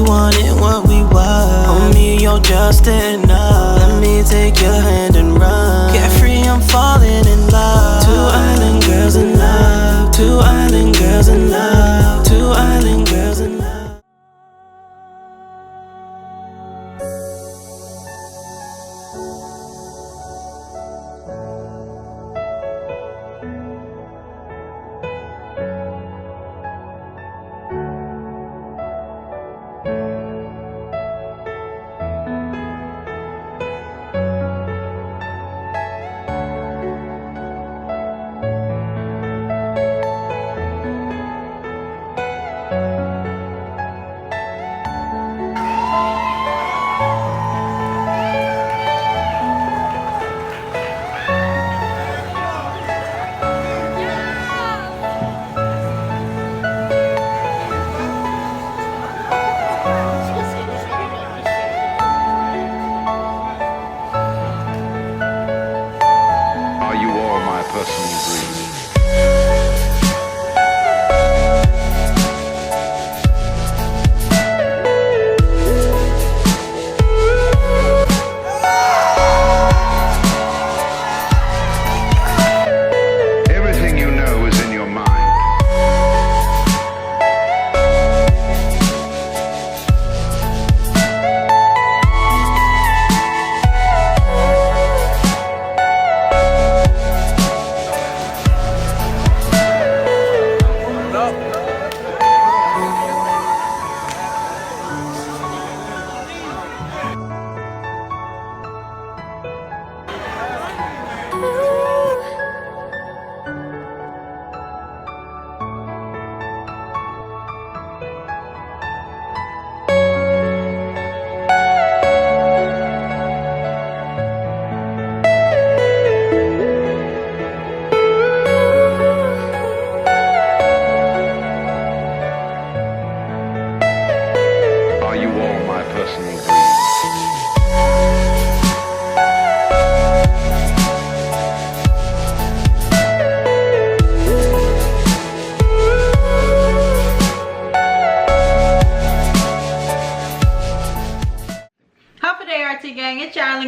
wanted what we were. Homie, you're just enough. Let me take your hand and run. Carefree, I'm falling in love. Two island girls in love. Two island girls in love. Two island girls in love.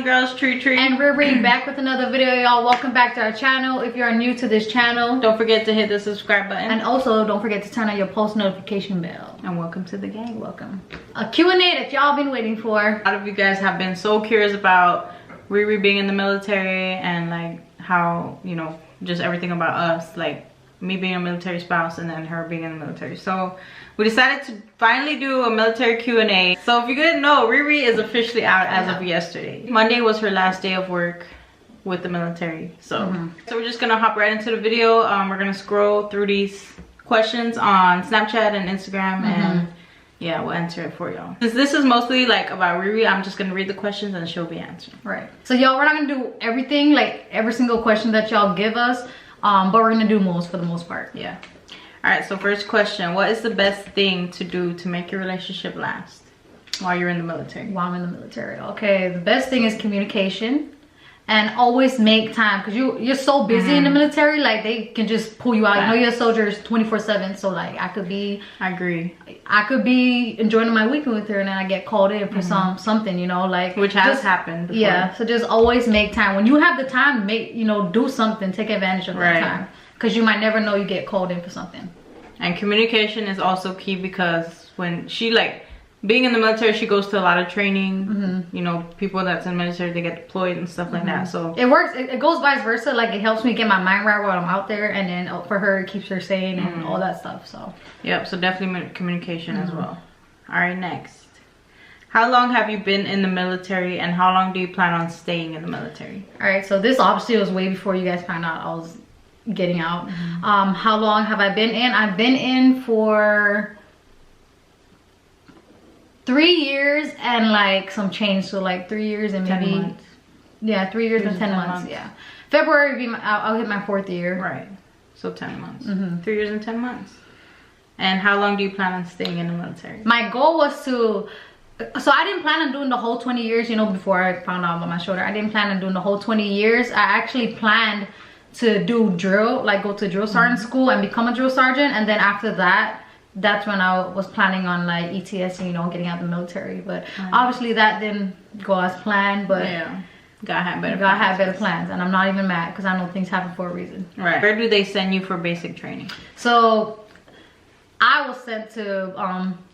Girls, TriTri and RiRi back with another video, y'all. Welcome back to our channel. If you're new to this channel, don't forget to hit the subscribe button, and also don't forget to turn on your post notification bell. And welcome to the gang. Welcome. A Q&A that y'all been waiting for. A lot of you guys have been so curious about RiRi being in the military and like how, you know, just everything about us, like me being a military spouse and then her being in the military. So we decided to finally do a military Q&A. So if you didn't know, RiRi is officially out as of yesterday. Monday was her last day of work with the military. So we're just gonna hop right into the video. We're gonna scroll through these questions on Snapchat and Instagram, and yeah, we'll answer it for y'all. Since this is mostly like about RiRi, I'm just gonna read the questions and she'll be answering. Right. So y'all, we're not gonna do everything, like every single question that y'all give us, but we're gonna do most for the most part. Yeah. All right, so first question, what is the best thing to do to make your relationship last while you're in the military? While I'm in the military, okay, the best thing is communication, and always make time, because you're so busy in the military, like they can just pull you out. You know, you're a soldier 24/7, so like I could be enjoying my weekend with her and then I get called in for something, you know, like, which has happened before. Yeah, so just always make time. When you have the time, make, you know, do something, take advantage of that time, because you might never know you get called in for something. And communication is also key, because when she, like, being in the military, she goes to a lot of training. You know, people that's in the military, they get deployed and stuff like that. So it works. It goes vice versa. Like, it helps me get my mind right while I'm out there, and then for her, it keeps her sane and all that stuff. So yep, so definitely communication as well. All right, next, how long have you been in the military, and how long do you plan on staying in the military? All right, so this obviously was way before you guys found out I was getting out. How long have I been in? I've been in for 3 years and like some change, so like 3 years and maybe 10 months. Yeah, 3 years and 10 months. Yeah, February will be I'll hit my 4th year. Right, so 10 months. 3 years and 10 months. And how long do you plan on staying in the military? My goal was to, so I didn't plan on doing the whole 20 years, you know, before I found out about my shoulder. I didn't plan on doing the whole 20 years. I actually planned to do drill, like go to drill sergeant school and become a drill sergeant, and then after that that's when I was planning on like ETS, you know, getting out of the military. But obviously that didn't go as planned. But yeah, God had better plans, and I'm not even mad because I know things happen for a reason. Right. Where do they send you for basic training? So I was sent to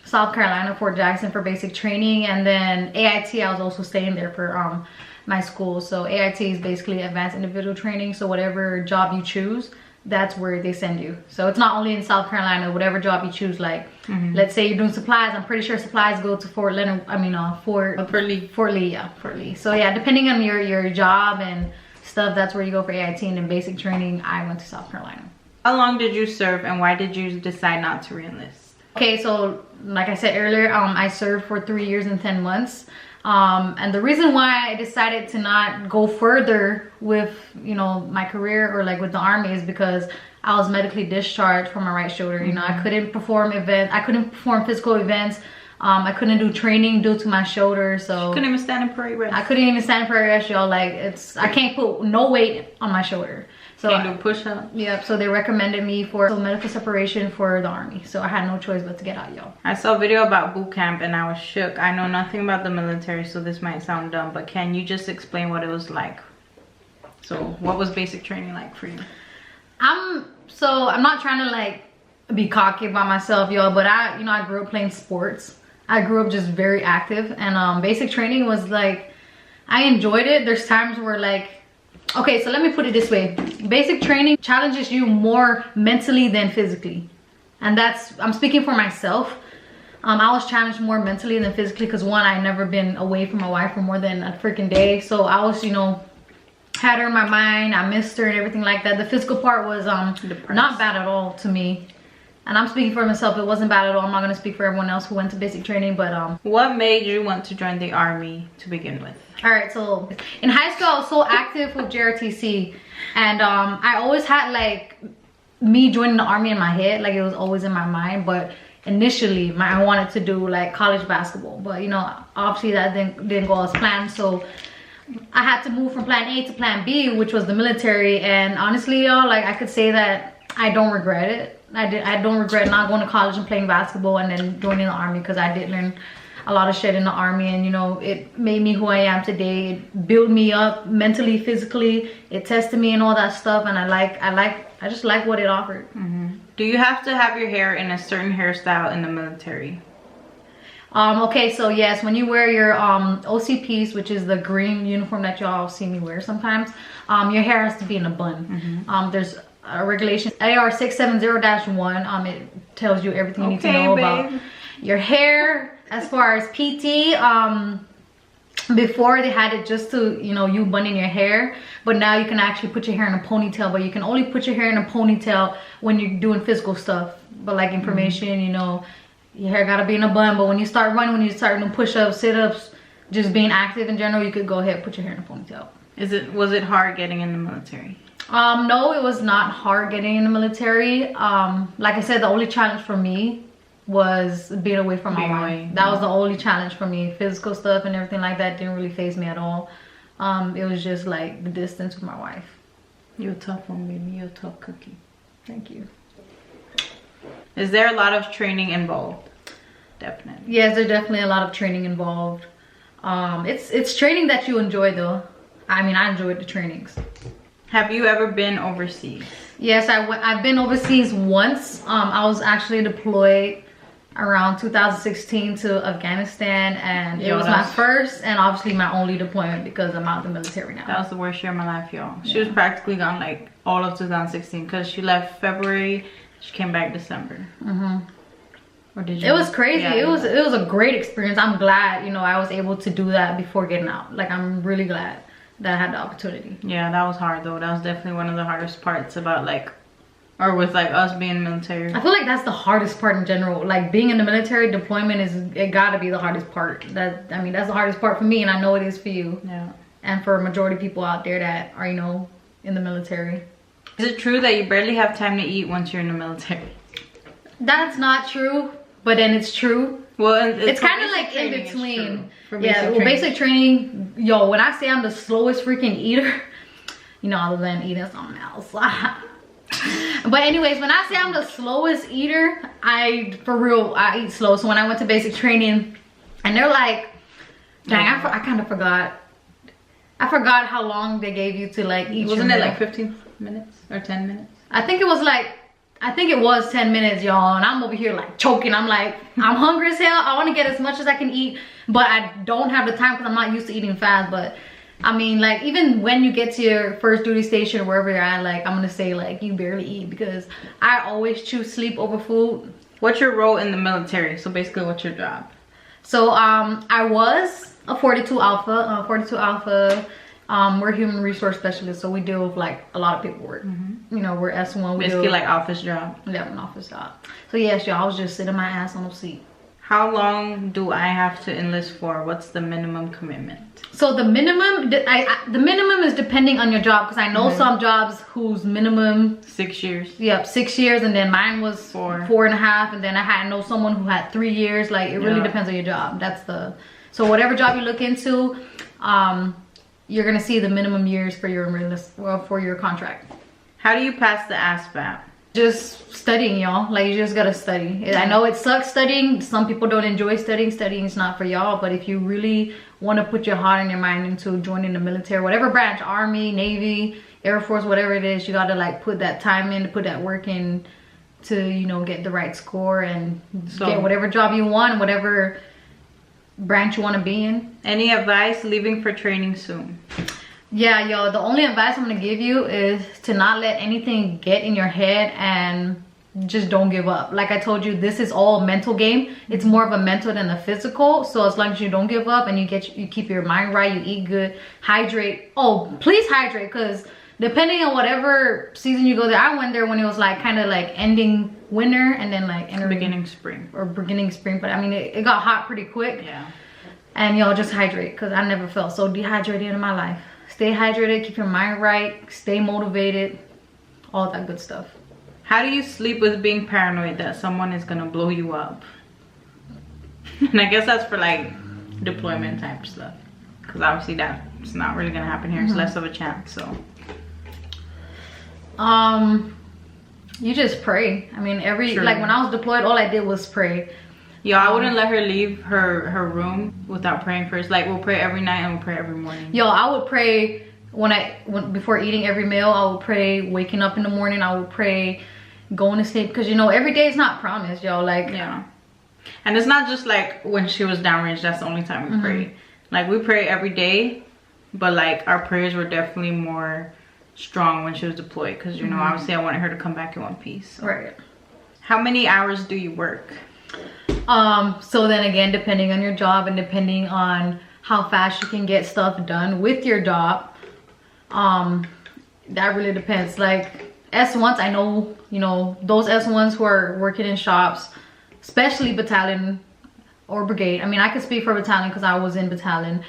South Carolina, Fort Jackson for basic training, and then AIT, I was also staying there for my school. So AIT is basically advanced individual training. So whatever job you choose, that's where they send you. So it's not only in South Carolina, whatever job you choose. Like let's say you're doing supplies, I'm pretty sure supplies go to Fort Lee. Fort Lee. So yeah, depending on your job and stuff, that's where you go for AIT. And in basic training, I went to South Carolina. How long did you serve, and why did you decide not to re-enlist? Okay, so like I said earlier, I served for 3 years and 10 months. And the reason why I decided to not go further with, you know, my career or like with the Army is because I was medically discharged from my right shoulder. You know, I couldn't perform physical events. I couldn't do training due to my shoulder. So couldn't even stand in parade rest. I couldn't even stand in parade rest, y'all. Like I can't put no weight on my shoulder. So can't do push-ups. Yep. So they recommended me for medical separation for the Army. So I had no choice but to get out, y'all. I saw a video about boot camp and I was shook. I know nothing about the military, so this might sound dumb, but can you just explain what it was like? So what was basic training like for you? I'm not trying to like be cocky about myself, y'all, but I grew up playing sports. I grew up just very active, and basic training was like, I enjoyed it. There's times where like, okay, so let me put it this way. Basic training challenges you more mentally than physically. And I'm speaking for myself. I was challenged more mentally than physically because one, I'd never been away from my wife for more than a freaking day. So I was, you know, had her in my mind. I missed her and everything like that. The physical part was not bad at all to me. And I'm speaking for myself. It wasn't bad at all. I'm not going to speak for everyone else who went to basic training. But what made you want to join the Army to begin with? All right, so in high school, I was so active with JRTC. And I always had like me joining the Army in my head. Like it was always in my mind. But initially, I wanted to do like college basketball. But you know, obviously that didn't go as planned. So I had to move from plan A to plan B, which was the military. And honestly, y'all, like I could say that I don't regret it. I don't regret not going to college and playing basketball and then joining the Army, because I did learn a lot of shit in the Army, and you know, it made me who I am today. It built me up mentally, physically. It tested me and all that stuff, and I just like what it offered. Do you have to have your hair in a certain hairstyle in the military? Okay, so yes, when you wear your OCPs, which is the green uniform that y'all see me wear sometimes, your hair has to be in a bun. There's a regulation AR 670-1. It tells you everything you need to know about your hair. As far as PT, before they had it just to, you know, you bunning your hair, but now you can actually put your hair in a ponytail. But you can only put your hair in a ponytail when you're doing physical stuff. But like information, you know, your hair gotta be in a bun. But when you start running, when you start doing push-ups, sit-ups, just being active in general, you could go ahead and put your hair in a ponytail. Was it hard getting in the military? No, it was not hard getting in the military. Like I said, the only challenge for me was being away from my wife. That was the only challenge for me. Physical stuff and everything like that didn't really faze me at all. It was just like the distance with my wife. You're a tough one, baby. You're a tough cookie. Thank you. Is there a lot of training involved? Definitely. Yes, there's definitely a lot of training involved. It's training that you enjoy though. I mean, I enjoyed the trainings. Have you ever been overseas? Yes, I've been overseas once. I was actually deployed around 2016 to Afghanistan, and it was my first and obviously my only deployment because I'm out of the military now. That was the worst year of my life, y'all. She was practically gone like all of 2016 because she left February, she came back December. Or did you? It was crazy. Yeah, it was a great experience. I'm glad, you know, I was able to do that before getting out. Like, I'm really glad that I had the opportunity. Yeah, that was hard though. That was definitely one of the hardest parts about like, or with like us being in the military. I feel like that's the hardest part in general. Like being in the military, deployment it gotta be the hardest part. That's the hardest part for me, and I know it is for you. Yeah. And for a majority of people out there that are, you know, in the military. Is it true that you barely have time to eat once you're in the military? That's not true, but then it's true. Well, it's kind of like in between. Yeah, well, basic training, yo, when I say I'm the slowest freaking eater, you know, other than eating something else. But anyways, when I say I'm the slowest eater, for real, I eat slow. So when I went to basic training, and they're like, dang, I kind of forgot. I forgot how long they gave you to like eat. Wasn't it like 15 minutes or 10 minutes? I think it was 10 minutes, y'all, and I'm over here like choking. I'm like, I'm hungry as hell. I want to get as much as I can eat, but I don't have the time because I'm not used to eating fast. But I mean, like, even when you get to your first duty station or wherever you're at, like, I'm gonna say like you barely eat, because I always choose sleep over food. What's your role in the military? So basically, what's your job? So I was a 42 Alpha. We're human resource specialists, so we deal with like a lot of paperwork. You know, we're S1. Basically like office job. Yeah, an office job. So yes, y'all, I was just sitting my ass on the seat. How long do I have to enlist for? What's the minimum commitment? So the minimum, the minimum is depending on your job, because I know some jobs whose minimum 6 years. Yep, 6 years, and then mine was 4.5, and then I know someone who had 3 years. Like, it really depends on your job. So whatever job you look into, you're gonna see the minimum years for your contract. How do you pass the ASVAB? Just studying, y'all. Like, you just gotta study. I know it sucks studying. Some people don't enjoy studying. Studying is not for y'all. But if you really want to put your heart and your mind into joining the military, whatever branch, Army, Navy, Air Force, whatever it is, you gotta like put that time in, to put that work in, to, you know, get the right score and get whatever job you want, whatever branch you want to be in. Any advice leaving for training soon? Yeah, yo, the only advice I'm gonna give you is to not let anything get in your head, and just don't give up. Like I told you, this is all a mental game. It's more of a mental than a physical. So as long as you don't give up and you keep your mind right, you eat good, hydrate. Oh, please hydrate, because depending on whatever season you go there, I went there when it was like kind of like ending winter and then like beginning spring. But I mean, it got hot pretty quick. Yeah. And y'all just hydrate, because I never felt so dehydrated in my life. Stay hydrated, keep your mind right, stay motivated, all that good stuff. How do you sleep with being paranoid that someone is gonna blow you up? And I guess that's for like deployment type stuff, because obviously that's not really gonna happen here. It's less of a chance. So you just pray. I mean, like when I was deployed, all I did was pray. Yo, I wouldn't let her leave her room without praying first. Like, we'll pray every night and we'll pray every morning. Yo, I would pray before eating every meal. I would pray waking up in the morning. I would pray going to sleep, because you know, every day is not promised, yo. Like, yeah. And it's not just like when she was downrange, that's the only time we pray. Like, we pray every day, but like our prayers were definitely more strong when she was deployed, because you know, obviously I wanted her to come back in one piece. So. Right. How many hours do you work? So then again, depending on your job and depending on how fast you can get stuff done with your job, that really depends. Like S1s, I know, you know, those S1s who are working in shops, especially battalion or brigade. I mean, I could speak for battalion because I was in battalion.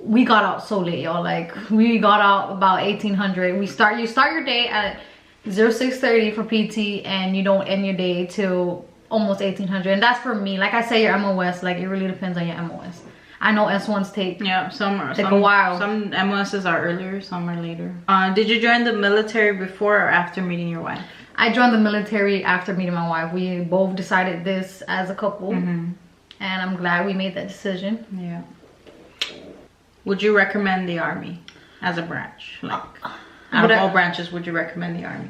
We got out so late, y'all. Like, we got out about 1800. You start your day at 0630 for PT, and you don't end your day till almost 1800. And that's for me. Like I say, your MOS, like, it really depends on your MOS. I know S1s take a while. Some MOSs are earlier, some are later. Did you join the military before or after meeting your wife? I joined the military after meeting my wife. We both decided this as a couple, and I'm glad we made that decision. Yeah. Would you recommend the Army as a branch? Like, out of all branches, would you recommend the Army?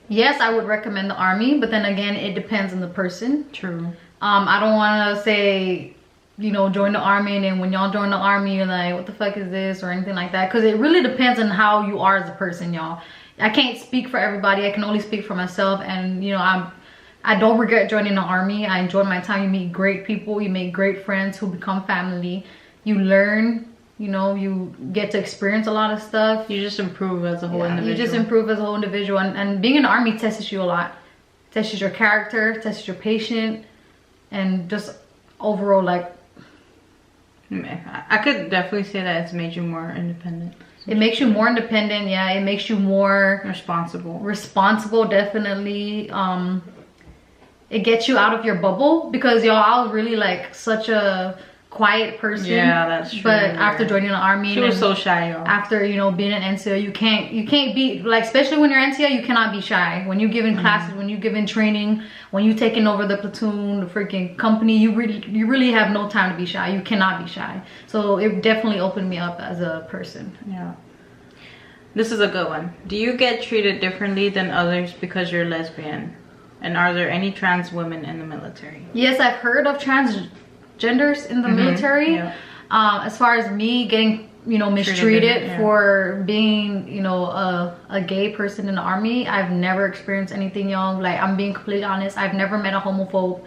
Yes, I would recommend the Army, but then again, it depends on the person. True. I don't want to say, you know, join the Army, and then when y'all join the Army, you're like, what the fuck is this, or anything like that, because it really depends on how you are as a person, y'all. I can't speak for everybody. I can only speak for myself, and you know, I don't regret joining the Army. I enjoyed my time. You meet great people, you make great friends who become family. You learn, you know, you get to experience a lot of stuff. You just improve as a whole individual. You just improve as a whole individual, and being in the Army tests you a lot. Tests your character, tests your patience, and just overall, like, I could definitely say that it's made you more independent. It makes you more independent, yeah. It makes you more responsible, definitely. It gets you out of your bubble, because y'all, I was really like such a quiet person. Yeah, that's true. But after joining the army, she was so shy, y'all. After, you know, being an NCO, you can't be like, especially when you're NCO, you cannot be shy. When you're giving classes, when you're giving training, when you're taking over the platoon, the freaking company, you really have no time to be shy. You cannot be shy. So it definitely opened me up as a person. Yeah. This is a good one. Do you get treated differently than others because you're lesbian? And are there any trans women in the military? Yes, I've heard of transgenders in the military. Yeah. As far as me getting, you know, mistreated for being, you know, a gay person in the army, I've never experienced anything, y'all. Like, I'm being completely honest. I've never met a homophobe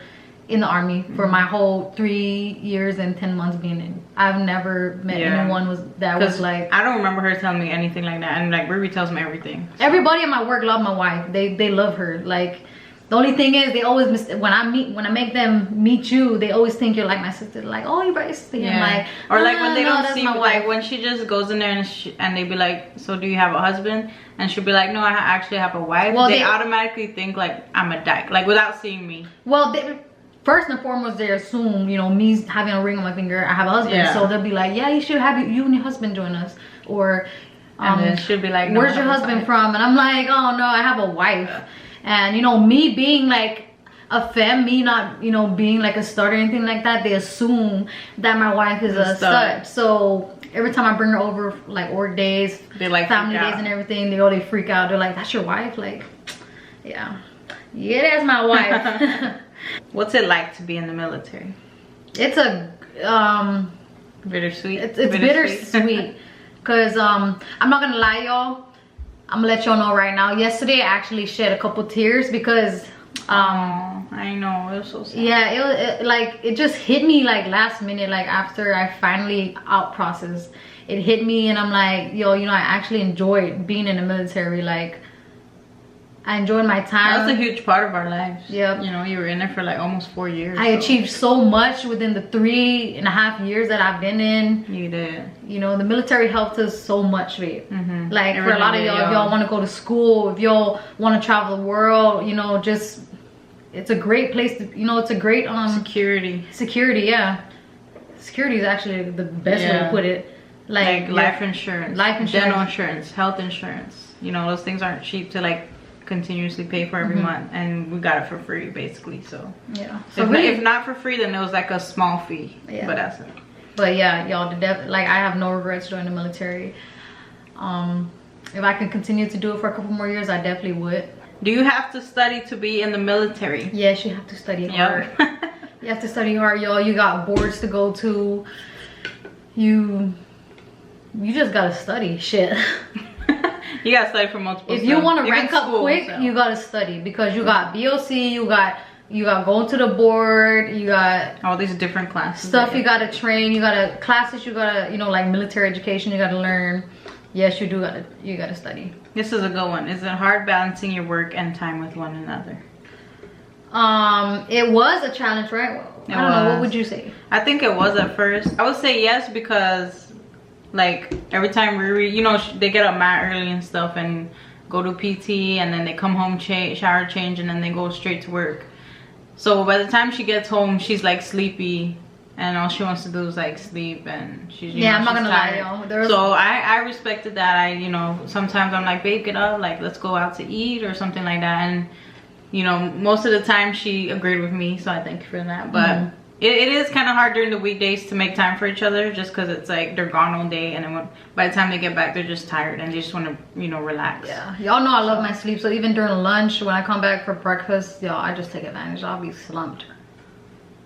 in the army for my whole 3 years and 10 months being in. I've never met anyone that was like, I don't remember her telling me anything like that. And like RiRi tells me everything. So. Everybody at my work love my wife. They love her. Like, the only thing is, they always when I make them meet you, they always think you're like my sister. Like, oh, you're my sister. Yeah. Like, or like when they don't see, like when she just goes in there and they be like, so do you have a husband? And she'll be like, no, I actually have a wife. Well, they automatically think like I'm a dyke, like without seeing me. Well, first and foremost, they assume, you know, me having a ring on my finger, I have a husband. So they'll be like, yeah, you should have you and your husband join us. Or and then she'll be like, no, where's your husband from? And I'm like, oh no, I have a wife. And, you know, me being like a femme, me not, you know, being like a stud or anything like that, they assume that my wife is a stud. So every time I bring her over, like work days, they like family days and everything, they freak out. They're like, that's your wife? Like, yeah, that's my wife. What's it like to be in the military? It's a bittersweet. It's bittersweet. Cause I'm not gonna lie, y'all. I'm gonna let y'all know right now. Yesterday, I actually shed a couple tears because I know, it was so sad. Yeah, it just hit me like last minute, like after I finally out processed. It hit me and I'm like, yo, you know, I actually enjoyed being in the military. Like, I enjoyed my time. That was a huge part of our lives. Yep. You know, you were in there for like almost 4 years. I achieved so much within the 3.5 years that I've been in. You did. You know, the military helped us so much, babe. Like, for a lot of y'all, if y'all want to go to school, if y'all want to travel the world, you know, just, it's a great place to, you know, it's a great security, yeah. Security is actually the best way to put it. Like life insurance, dental insurance, health insurance. You know, those things aren't cheap to like continuously pay for every month, and we got it for free basically. So yeah, so if not for free, then it was like a small fee. Yeah, but that's it. But yeah, y'all, like, I have no regrets joining the military. If I could continue to do it for a couple more years, I definitely would. Do you have to study to be in the military? Yes, you have to study hard. You have to study hard, y'all. You got boards to go to. You just gotta study shit. You gotta study for multiple. If you want to rank up quick, you gotta study, because you got BOC, you got going to the board, you got all these different classes, stuff you gotta train, you gotta classes, you gotta, you know, like military education, you gotta learn. Yes, you gotta study. This is a good one. Is it hard balancing your work and time with one another? It was a challenge, right? I don't know, what would you say? I think it was at first. I would say yes, because like every time RiRi, you know, they get up mad early and stuff and go to PT, and then they come home, shower, change, and then they go straight to work. So by the time she gets home, she's like sleepy, and all she wants to do is like sleep, and she's, you know, I'm not gonna lie, y'all. So I respected that. You know, sometimes I'm like, babe, get up, like let's go out to eat or something like that. And you know, most of the time she agreed with me, so I thank you for that. But it is kind of hard during the weekdays to make time for each other, just because it's like they're gone all day, and then by the time they get back, they're just tired and they just want to, you know, relax. Yeah, y'all know I love my sleep, so even during lunch, when I come back for breakfast, y'all, I just take advantage. I'll be slumped.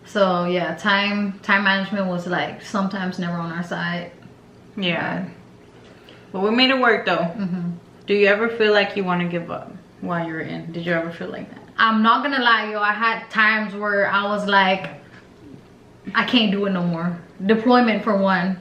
So yeah, time management was like sometimes never on our side. Yeah, but we made it work though. Do you ever feel like you want to give up while you're in? Did you ever feel like that? I'm not gonna lie, yo, I had times where I was like, I can't do it no more. Deployment for one.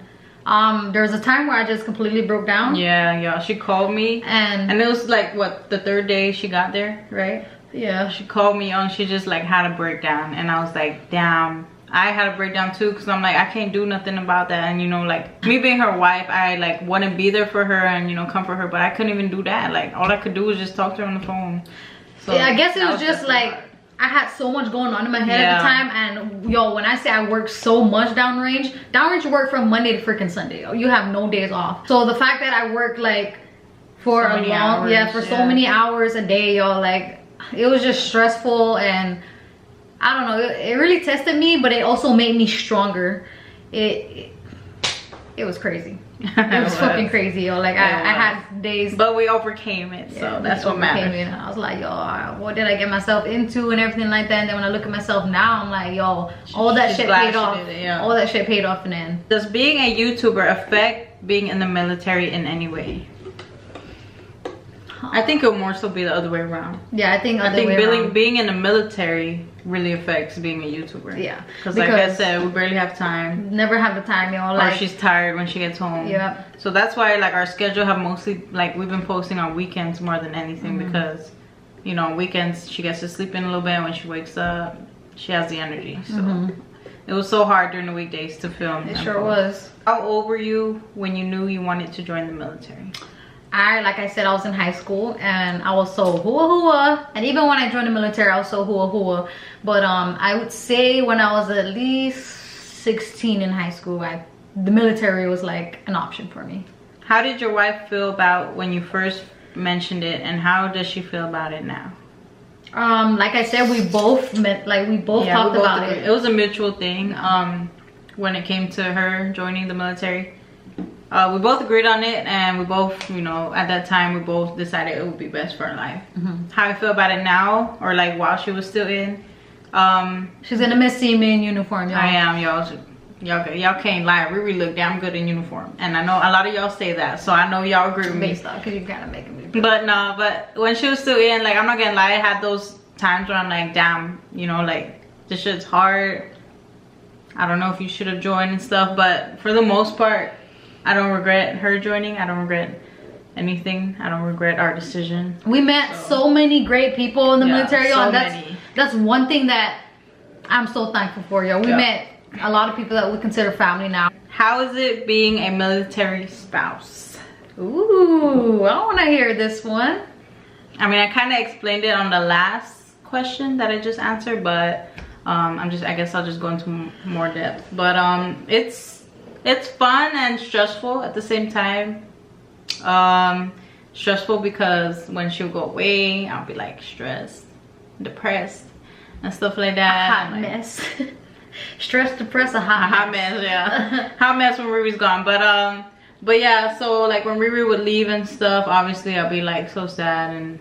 There was a time where I just completely broke down. Yeah, she called me, and it was like, what, the 3rd day she got there, right? Yeah, she called me on, she just like had a breakdown, and I was like, damn. I had a breakdown too, because I'm like, I can't do nothing about that. And you know, like me being her wife, I like want to be there for her and, you know, comfort her, but I couldn't even do that. Like all I could do was just talk to her on the phone. So yeah, I guess it was just like I had so much going on in my head at the time, and yo, when I say I worked so much downrange you work from Monday to freaking Sunday, yo. You have no days off. So the fact that I worked like for so so many hours a day, yo, like it was just stressful, and I don't know, it really tested me, but it also made me stronger. It was crazy. It was fucking crazy, yo. Like I had days, but we overcame it, so that's what matters. And I was like, yo, what did I get myself into and everything like that. And then when I look at myself now, I'm like, yo, all that shit paid off. All that shit paid off in the end. Does being a YouTuber affect being in the military in any way? I think it would more so be the other way around. Yeah, I think being in the military really affects being a YouTuber. Yeah, because like I said, we barely have time. Never have the time, you know. Like, or she's tired when she gets home. Yeah. So that's why like our schedule have mostly like we've been posting on weekends more than anything, because you know weekends she gets to sleep in a little bit. When she wakes up, she has the energy. So it was so hard during the weekdays to film. It sure was. How old were you when you knew you wanted to join the military? Like I said, I was in high school and I was so hua. And even when I joined the military, I was so hua. But I would say when I was at least 16 in high school, the military was like an option for me. How did your wife feel about when you first mentioned it, and how does she feel about it now? Like I said, we both talked about it. It was a mutual thing. When it came to her joining the military. We both agreed on it, and we both, you know, at that time we both decided it would be best for our life. How I feel about it now, or like while she was still in, she's gonna miss seeing me in uniform, y'all. I am, y'all can't lie, RiRi look damn good in uniform, and I know a lot of y'all say that, so I know y'all agree with me. Based off, because you gotta make me. But no, but when she was still in, like I'm not gonna lie, I had those times where I'm like, damn, you know, like this shit's hard. I don't know if you should have joined and stuff, but for the most part, I don't regret her joining. I don't regret anything. I don't regret our decision. We met so many great people in the military. So that's one thing that I'm so thankful for, yo. We met a lot of people that we consider family now. How is it being a military spouse? Ooh, I want to hear this one. I mean, I kind of explained it on the last question that I just answered, but I guess I'll just go into more depth. But it's fun and stressful at the same time. Stressful because when she'll go away, I'll be like stressed, depressed, and stuff like that. A hot mess. Stressed, depressed, a hot mess. Yeah. Hot mess when RiRi's gone. But yeah, so like when RiRi would leave and stuff, obviously I'll be like so sad and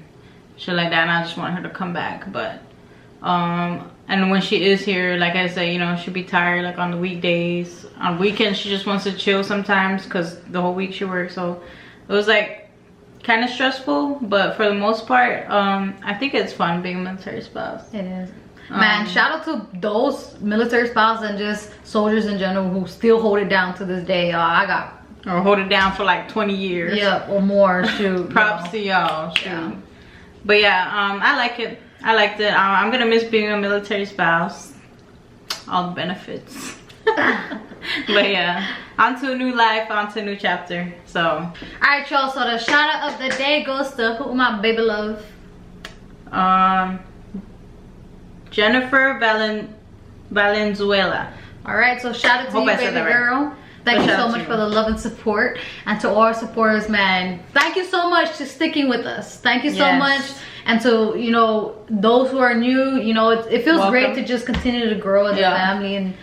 shit like that, and I just want her to come back. But and when she is here, like I said, you know, she'll be tired like on the weekdays. On weekends she just wants to chill sometimes because the whole week she works. So it was like kind of stressful, but for the most part I think it's fun being a military spouse. It is. Man, shout out to those military spouses and just soldiers in general who still hold it down to this day. Or hold it down for like 20 years. Yeah, or more. Shoot. Props to y'all. Yeah. But yeah, I like it. I liked it. I'm gonna miss being a military spouse. All the benefits. But yeah, on to a new life, on to a new chapter. So alright, y'all, so the shout out of the day goes to who my baby love? Jennifer Valenzuela. Alright, so shout out to you, baby girl. Thank you so much for the love and support, and to all our supporters, man, thank you so much for sticking with us. Thank you so much. And to, you know, those who are new, you know, it feels great to just continue to grow as a family. And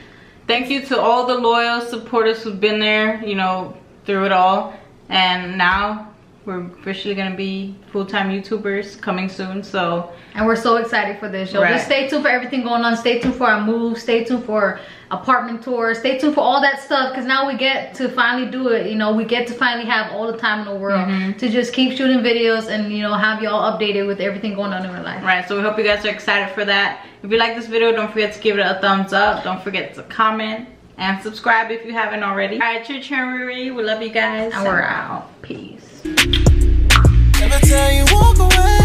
thank you to all the loyal supporters who've been there, you know, through it all. And now we're officially gonna be full-time YouTubers coming soon. So, and we're so excited for this show. Just stay tuned for everything going on. Stay tuned for our move. Stay tuned for apartment tours. Stay tuned for all that stuff, because now we get to finally do it. You know, we get to finally have all the time in the world to just keep shooting videos and, you know, have y'all updated with everything going on in our life. Right, so we hope you guys are excited for that. If you like this video, don't forget to give it a thumbs up. Don't forget to comment and subscribe if you haven't already. All right, TriTri and RiRi, we love you guys. And we're out. Peace. Every time you walk away.